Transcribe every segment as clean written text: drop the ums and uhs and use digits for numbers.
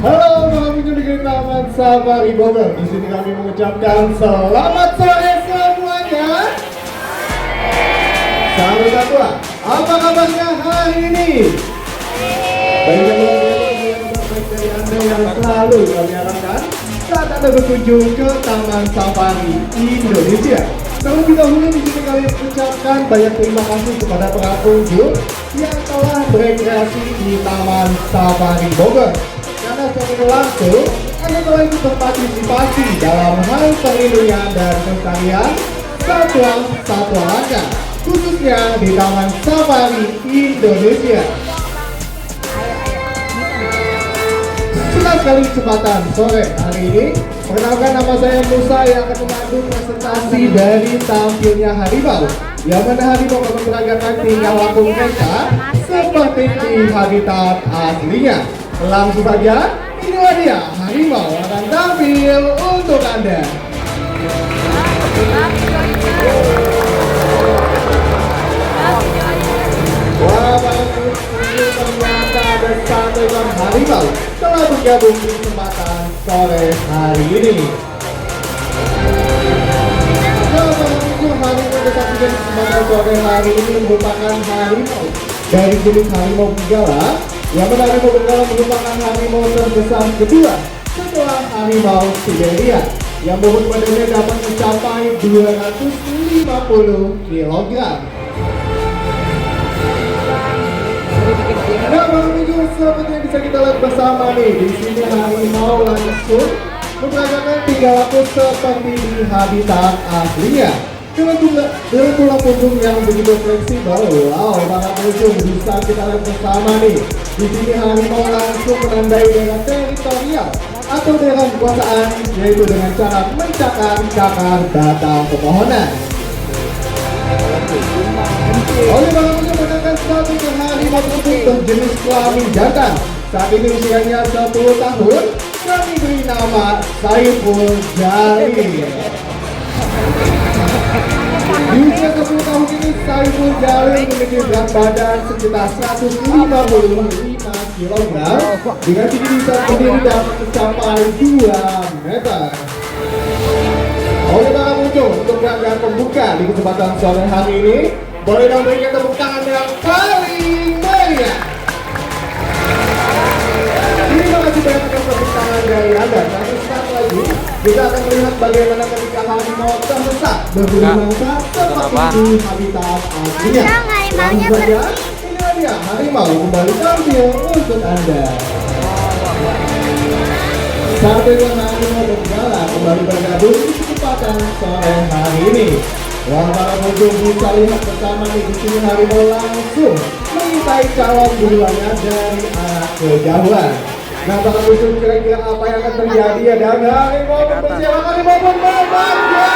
Halo para pengunjung di Taman Safari Bogor. Di sini kami mengucapkan selamat sore semuanya. Sahabat Satwa, apa kabarnya hari ini? Baik dari Anda yang selalu kami harapkan saat Anda berkunjung ke Taman Safari Indonesia. Terlebih dahulu di sini kami mengucapkan banyak terima kasih kepada para pengunjung yang telah berekreasi di Taman Safari Bogor. Karena secara langsung Anda telah ikut berpartisipasi dalam hal perlindungan dan pelestarian satwa-satwa langka, khususnya di Taman Safari Indonesia. Senang sekali kesempatan sore hari ini. Perkenalkan, nama saya Musa yang akan memandu presentasi dari tampilnya harimau. Yang mana harimau memperagakan tingkah laku mereka seperti di habitat aslinya. Langsung saja, inilah dia harimau akan tampil untuk Anda. Wah, bagus, ternyata ada satu ekor harimau telah bergabung di kesempatan sore hari ini. Harimau disaksikan di kesempatan sore hari ini merupakan harimau dari jenis harimau benggala, yang mana harimau benggala merupakan harimau terbesar kedua setelah harimau Siberia, yang bobot badannya dapat mencapai 250 kg. Nah, para pengunjung, seperti yang bisa kita lihat bersama nih, di sini harimau langsung memperagakan tingkah laku seperti di habitat aslinya. Dengan tulang punggung yang begitu fleksibel, wow, para pengunjung bisa kita lihat bersama nih. Di sini harimau langsung menandai daerah teritorial atau daerah kekuasaan, yaitu dengan cara mencakar batang pepohonan. Oleh para pengunjung menangkan satu harimau tersebut berjenis kelamin jantan. Saat ini usianya 10 tahun. Kami beri nama Saiful Jalil. Di usia 10 tahun ini, Saiful Jalil memiliki berat badan sekitar 155 kg dengan tinggi saat berdiri dapat mencapai 2 meter. Oleh para pengunjung, untuk rangkaian pembuka di kesempatan sore hari ini, boleh dong berikan tepuk tangan yang paling meriah. Terima kasih banyak atas tepuk tangan dari Anda. Nanti saat lagi kita akan melihat bagaimana ketika harimau tersesat berburu mangsa seperti di habitat aslinya. Langsung saja, inilah dia harimau kembali tampil untuk Anda. Satu ekor harimau benggala kembali bergabung di kesempatan sore hari ini. Wah, para pengunjung bisa lihat bersama nih, di sini harimau langsung mengintai calon buruannya dari arah kejauhan. Nah, para pengunjung, kira-kira apa yang akan terjadi ya? Dan harimau bersiap, harimau pun memanjat.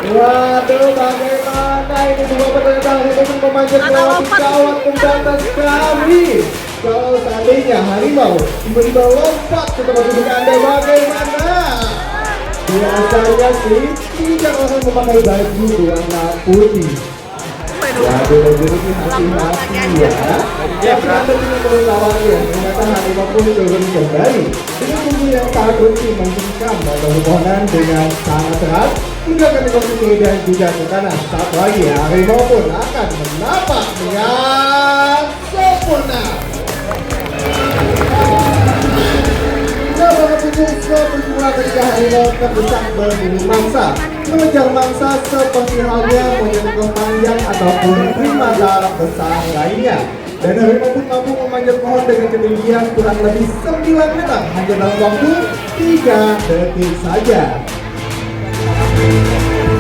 Waduh, bagaimana ini dua pertanyaan harimau pun memanjat melewati kawat pembatas kami. Kalau seandainya harimau tiba-tiba lompat ke tempat duduk Anda, bagaimana? Biasanya sih tidak orang memakai baju warna putih. Waduh, jadi hati-hati ya. Ya, berarti ini perlu khawatir. Ternyata harimau pun turun kembali dengan tubuh yang sangat rutin mencengkam batang pepohonan dengan sangat erat hingga ke kiri dan juga ke kanan. Saat lagi harimau pun akan menapak dengan sempurna. Berjumlah ketika harimau terbesar berburu mangsa, mengejar mangsa seperti halnya monyet ekor panjang ataupun primata besar lainnya. Dan harimau pun mampu memanjat pohon dengan ketinggian kurang lebih 9 meter hanya dalam waktu 3 detik saja.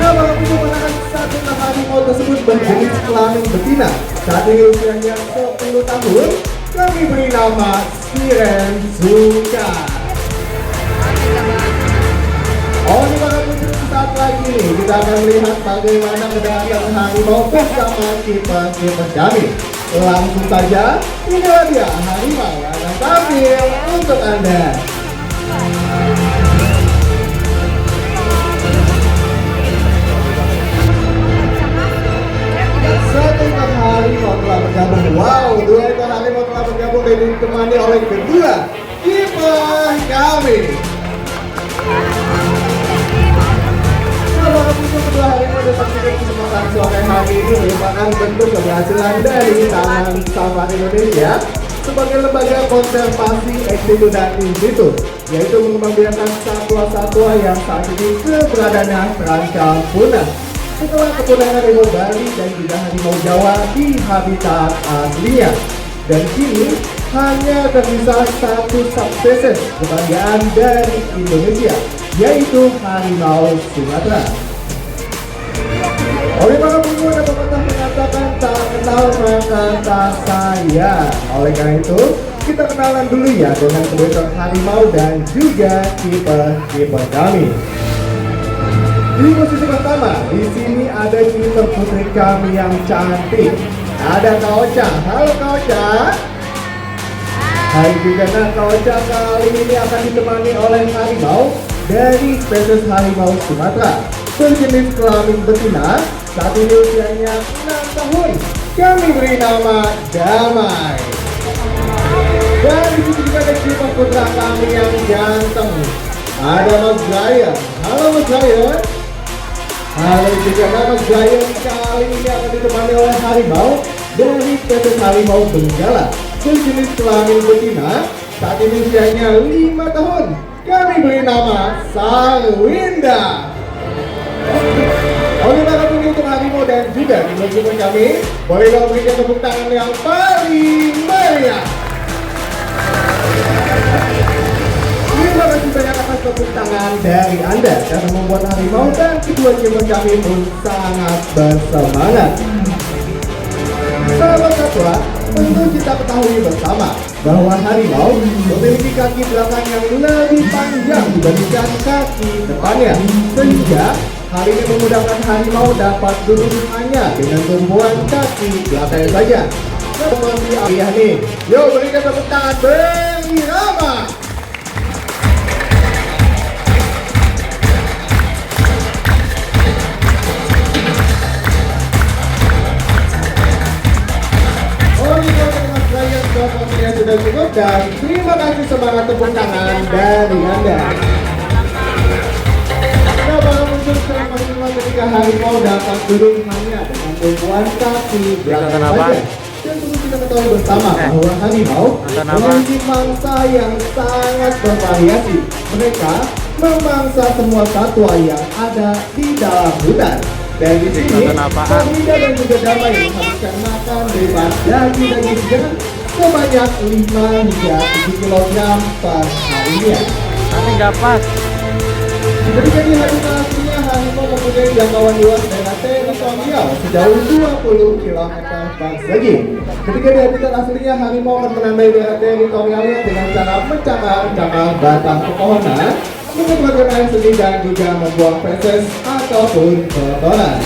Nah, para pengunjung menangkan satu harimau tersebut berjenis kelamin betina. Saat ini usianya 10 tahun. Kami beri nama Siren Zuka. Oleh para pengunjung, saat lagi nih kita akan melihat bagaimana kedatangan harimau bersama kiper kami. Langsung saja, inilah dia harimau yang akan tampil untuk Anda. Satu ekor harimau telah bergabung. Wow, dua ekor harimau telah bergabung dari ditemani oleh kedua kiper kami. Kalau kedua harimau dapat kesempatan sore hari ini merupakan bentuk keberhasilan dari Taman Safari Indonesia sebagai lembaga konservasi ex-situ dan in-situ, yaitu mengembangbiakan satwa-satwa yang saat ini keberadaannya terancam punah. Setelah kepunahan harimau Bali dan juga harimau Jawa di habitat aslinya, dan kini hanya tersisa satu subspesies kebanggaan dari Indonesia, yaitu harimau Sumatera. Oleh para pengguna ada pepatah mengatakan tak kenal maka tak sayang. Oleh karena itu, kita kenalan dulu ya dengan kedua harimau dan juga kiper kami. Di posisi pertama, di sini ada kiper putri kami yang cantik. Ada Kak Ocha. Halo Kak Ocha. Hai juga. Nah, Kak Ocha kali ini akan ditemani oleh harimau dari spesies harimau Sumatera berjenis kelamin betina. Saat ini usianya 6 tahun. Kami beri nama Damai. Dan di sini juga ada kiper putra kami yang ganteng. Ada Mas Brian. Halo Mas Brian. Halo juga Mas Brian, kali ini akan ditemani oleh harimau dari spesies harimau Benggala berjenis kelamin betina. Saat ini usianya 5 tahun. Kami beri nama Sarwinda. Oleh para pengikut harimau dan juga kiper kami, boleh dong berikan tepuk tangan yang paling meriah. Terima kasih banyak atas tepuk tangan dari Anda karena membuat harimau dan kedua kiper kami pun sangat bersemangat. Sahabat satwa, tentu kita ketahui bersama bahwa harimau memiliki kaki belakang yang lebih panjang dibandingkan kaki depannya, sehingga hal ini memudahkan harimau dapat duduk hanya dengan tumpuan kaki belakang saja. Seperti ayah nih, yuk berikan tepuk tangan berirama. Sudah cukup dan terima kasih semangat tepuk tangan dari Anda. Nah, para muncul selama ketika harimau dapat duduk hanya dengan tumpuan kaki belakang saja. Dan perlu kita ketahui bersama bahwa harimau memiliki mangsa yang sangat bervariasi. Mereka memangsa semua satwa yang ada di dalam hutan. Dan di sini, Sarwinda dan juga Damai menghabiskan makan bebas daging segar sebanyak 5 hingga 7 kg per harinya. Nanti nggak pas. Ketika di habitat aslinya, harimau mempunyai jangkauan luas daerah teritorial sejauh 20 km persegi. Ketika di habitat aslinya, harimau akan menandai daerah teritorialnya dengan cara mencakar-cakar batang pepohonan, mengeluarkan air seni dan juga membuang feses ataupun kotoran.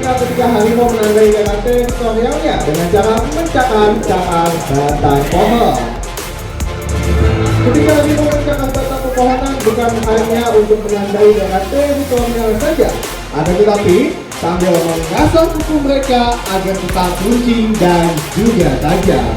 Ketika harimau menandai daerah teritorialnya dengan cara mencakar-cakar batang pohon. Ketika harimau mencakar batang pepohonan bukan hanya untuk menandai daerah teritorial saja, akan tetapi sambil mengasah kuku mereka agar tetap runcing dan juga tajam.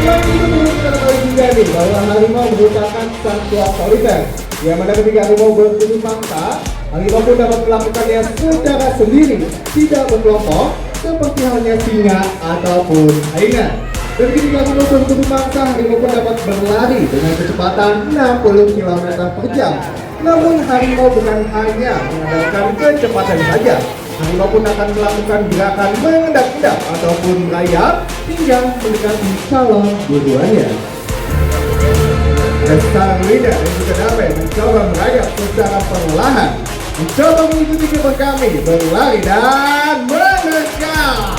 Selain itu perlu kita ketahui juga nih bahwa harimau merupakan satwa soliter, yang mana ketika harimau berburu mangsa, harimau pun dapat melakukannya secara sendiri, tidak berkelompok, seperti halnya singa ataupun hyena. Dan ketika harimau berburu mangsa, harimau pun dapat berlari dengan kecepatan 60 km per jam. Namun harimau bukan hanya mengandalkan kecepatan saja, harimau pun akan melakukan gerakan mengendap-endap ataupun merayap hingga mendekati calon buruannya. Sarwinda dan juga Damai mencoba merayap secara perlahan, mencoba mengikuti kiper kami berlari dan menekan.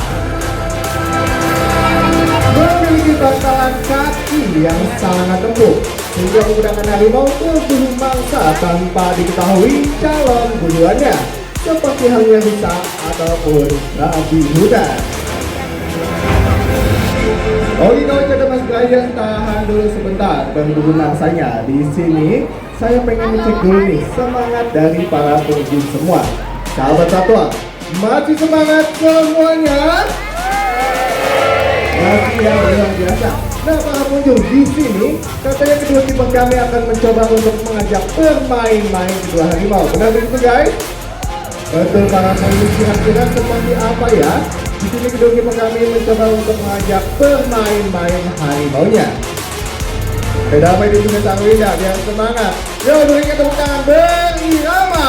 Memiliki bantalan kaki yang sangat empuk sehingga memudahkan harimau berburu mangsa tanpa diketahui calon buruannya, seperti halnya rusa ataupun babi hutan. Oke, kalau jadi Mas Brian, tahan dulu sebentar berburu mangsanya. Di sini saya pengen ngecek dulu nih semangat dari para pengunjung semua. Sahabat satwa, Masih semangat semuanya? Masih ya, luar biasa. Nah, para pengunjung di sini katanya kedua tim kami akan mencoba untuk mengajak bermain-main kedua harimau. Benar begitu guys? Betul para pengunjung, kira-kira seperti apa ya? Di sini kedua tim kami mencoba untuk mengajak bermain-main harimaunya. Beda apa itu dengan Sang Wida, biar semangat. Yuk berikan tepuk tangan berirama.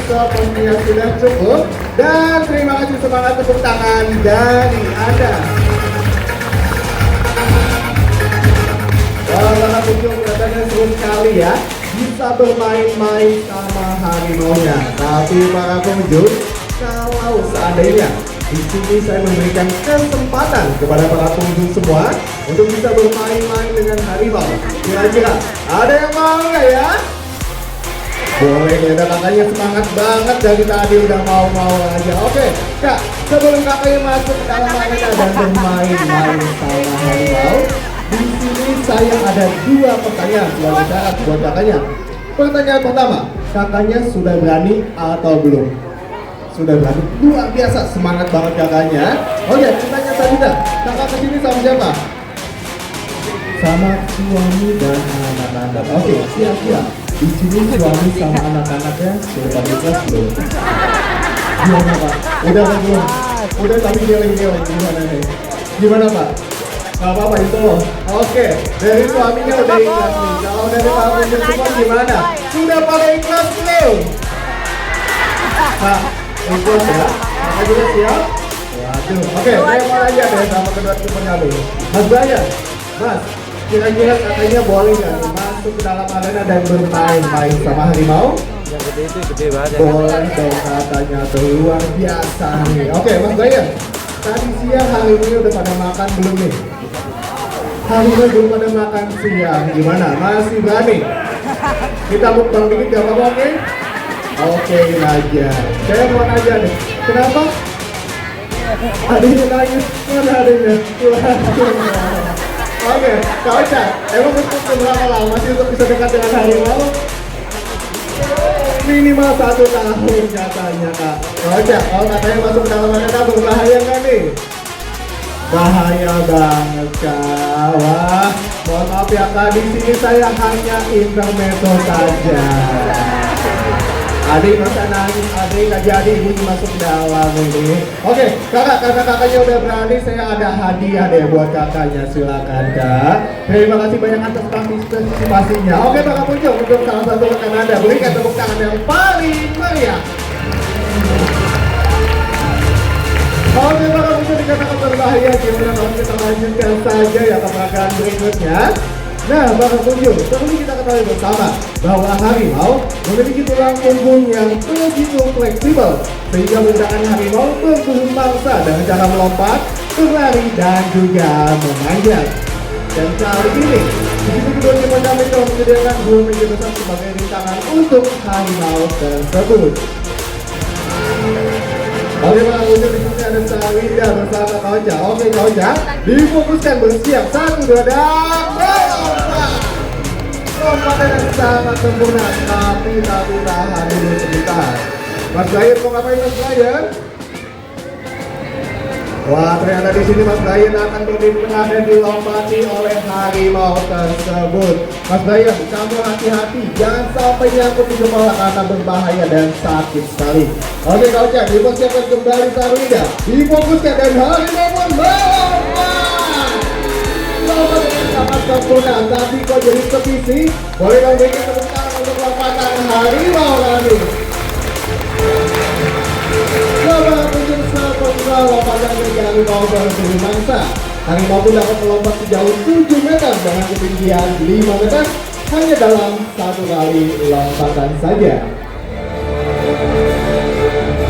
Sepertinya sudah cukup, dan terima kasih semangat tepuk tangan dari Anda. Wah, para pengunjung katanya seru sekali ya, bisa bermain-main sama harimaunya. Tapi para pengunjung, kalau seandainya di sini saya memberikan kesempatan kepada para pengunjung semua untuk bisa bermain-main dengan harimau, kira-kira ada yang mau nggak ya? Boleh ya, kakaknya semangat banget dari tadi udah mau-mau aja. Oke, Kak, sebelum kakaknya masuk ke dalam arena dan bermain-main sama harimau, di sini saya ada dua pertanyaan sebagai syarat buat kakaknya. Pertanyaan pertama, kakaknya sudah berani atau belum? Sudah berani, luar biasa, semangat banget kakaknya. Oke, pertanyaan selanjutnya, kakak kesini sama siapa? Sama suami dan anak-anak. Oke, siap-siap. Di sini suami sama anak-anaknya sudah pada ikhlas belum? Gimana Pak? Udah kan belum? Udah tapi geleng-geleng gimana nih? Gimana Pak? Gak apa-apa itu loh. Oke, dari suaminya udah ikhlas nih. Kalau dari Pak Penjun semua gimana? Sudah pada ikhlas belum? Pak, ikhlas ya? Kakak juga siap? Waduh, oke, saya mau aja deh sama kedua tim kami. Mas Brian, Mas, kira-kira katanya boleh nggak masuk ke dalam arena dan bermain-main sama harimau? Yang gede itu gede banget. Boleh dong katanya, tuh luar biasa nih. Oke, Mas Brian, tadi siang harimau udah pada makan belum nih? Harimau belum pada makan siang, gimana? Masih berani? Kita mukbang dikit gak apa-apa, oke? Oke aja. Saya mau nanya deh, kenapa? Adanya nangis, mana adanya? Oke, Kak Ocha, emang untuk berapa lama sih untuk bisa dekat dengan harimau? Minimal 1 tahun katanya Kak. Kak Ocha, kalau katanya masuk ke dalam arena berbahaya nggak nih? Bahaya banget Kak. Wah, mohon maaf ya Kak, di sini saya hanya intermezzo saja. Adik masa nangis, adik nggak jadi ibunya masuk dalam ini. Oke, kakak, karena kakaknya udah berani, saya ada hadiah deh buat kakaknya, silakan Kak. Terima kasih banyak atas partisipasinya. Oke, Pak Punjung, untuk salah satu rekan Anda, berikan tepuk tangan yang paling meriah. Oke, Pak Punjung dikatakan berbahaya, gimana kalau kita lanjutkan saja ya ke peragaan berikutnya. Nah, Bapak Pengunjung, perlu kita ketahui bersama bahwa harimau memiliki tulang punggung yang begitu fleksibel sehingga menggunakan harimau berburu mangsa dengan cara melompat, berlari, dan juga memanjat. Dan kali ini, begitu kedua tim kami telah menyediakan 2 meja besar sebagai rintangan untuk harimau tersebut. Oke Pak Pengunjung, di sini ada Sang Wida bersama Kak Ocha. Oke Kak Ocha, difokuskan bersiap 1, 2, dan melompat. Lompatan yang sangat sempurna, tapi tahan dulu sebentar. Mas Brian mau ngapain Mas Brian? Wah, ternyata di sini Mas Brian akan berbincang dan dilompati oleh harimau tersebut. Mas Brian, kamu hati-hati, jangan sampai nyangkut di kepala karena berbahaya dan sakit sekali. Oke, Kak Ocha, dipersiapkan kembali Sang Wida, difokuskan dan harimau pun melompat. Lompat dengan sangat sempurna, tapi kok jadi sevisi? Boleh dong bikin tepuk tangan untuk lompatan harimau kami. Bapak Pengunjung seperti lompatan dari harimau berburu mangsa. Harimau pun dapat melompat sejauh 7 meter dengan ketinggian 5 meter hanya dalam 1 kali lompatan saja.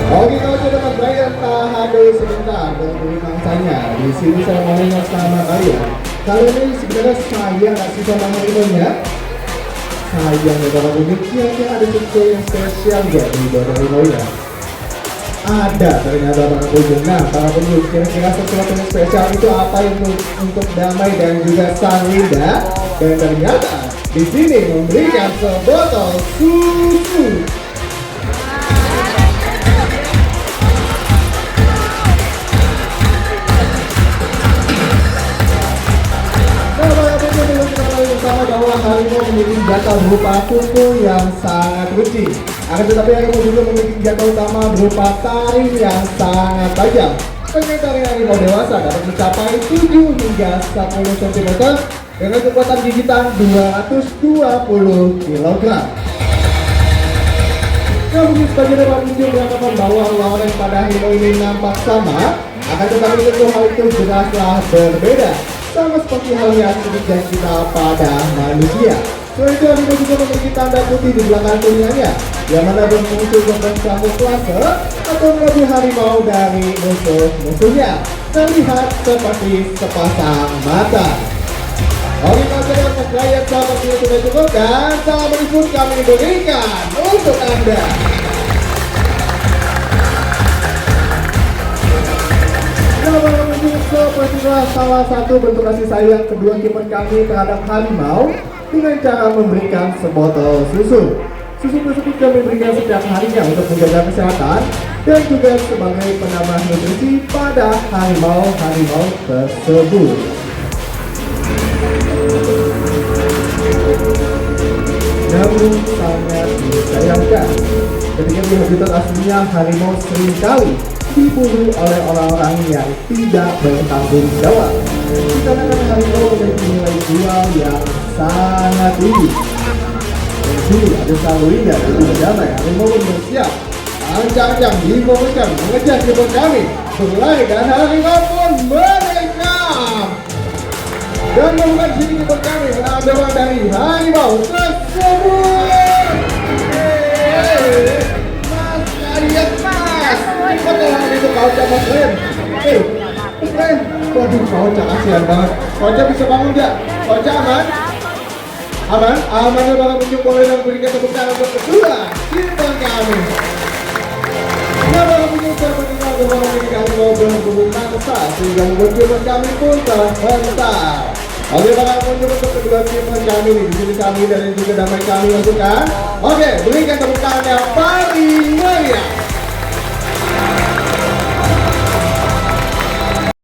Oke, kalau sudah Mas Brian, tahan dulu sebentar berburu mangsanya. Di sini saya mau ingat sama kalian. Kali ini sebenarnya saya nggak sih sama harimaunya. sayang ya para pengunjung, kira-kira ada sesuatu yang spesial nggak di buat harimau ya? Ada ternyata para pengunjung. Nah para pengunjung, kira-kira sesuatu yang spesial itu apa yang untuk Damai dan juga Samilinda? Dan ternyata di sini memberikan sebotol susu. Bahwa harimau memiliki senjata berupa kuku yang sangat kecil. Akan tetapi harimau juga memiliki senjata utama berupa taring yang sangat tajam. Dengan taring harimau dewasa dapat mencapai 7 hingga 10 cm dengan kekuatan gigitan 220 kg. Namun sebagian dari pengunjung mengatakan bahwa lawan pada harimau ini nampak sama, akan tetapi tentu hal itu jelaslah berbeda. Sama seperti halnya yang kita pada manusia. Selain itu harimau juga memiliki tanda putih di belakang telinganya, yang mana berfungsi sebagai kamuflase atau melebih harimau dari musuh-musuhnya. Terlihat seperti sepasang mata. Oke, kalau percaya seperti itu sudah cukup dan salam berikut kami berikan untuk Anda. Sepertilah salah satu bentuk kasih sayang kedua kiper kami terhadap harimau dengan cara memberikan sebotol susu. Susu tersebut kami berikan setiap harinya untuk menjaga kesehatan dan juga sebagai penambah nutrisi pada harimau-harimau tersebut. Namun sangat disayangkan ketika di habitat aslinya harimau seringkali diburu oleh orang-orang yang tidak bertanggung jawab. Dikarenakan harimau memiliki nilai jual yang sangat tinggi. Jadi ada Samilinda dan juga Damai, harimau pun bersiap ancang-ancang difokuskan mengejar kiper kami berlari dan harimau pun merekam dan menemukan sini kiper kami menambil dari harimau tersebut. Mas Kalian mas betul itu kau Mas Ren. Ren, waduh kau kasihan banget. Kau bisa bangun gak? Kau aman? Aman? Aman ya para pengunjung, boleh dan berikan tepuk tangan untuk kedua kiper kami. Nah para pengunjung, saya mendengar bahwa ini kami mau berhubung mangsa sehingga membuat kiper kami pun terhentak. Oke para pengunjung, untuk kedua kiper kami nih, di sini kami dan juga Damai kami masukkan. Oke, berikan tepuk tangan yang paling meriah.